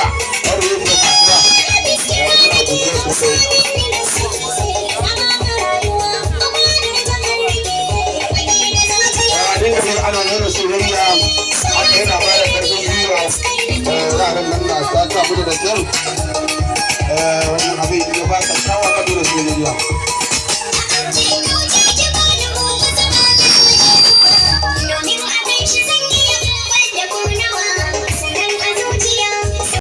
Nasira all the way from Accra. Ana nuna soyayya haka yana ba da ƙarfin gwiwa yaran nan na ta samu da kyau wannan abin ya ba ka shawa ka nuna soyayya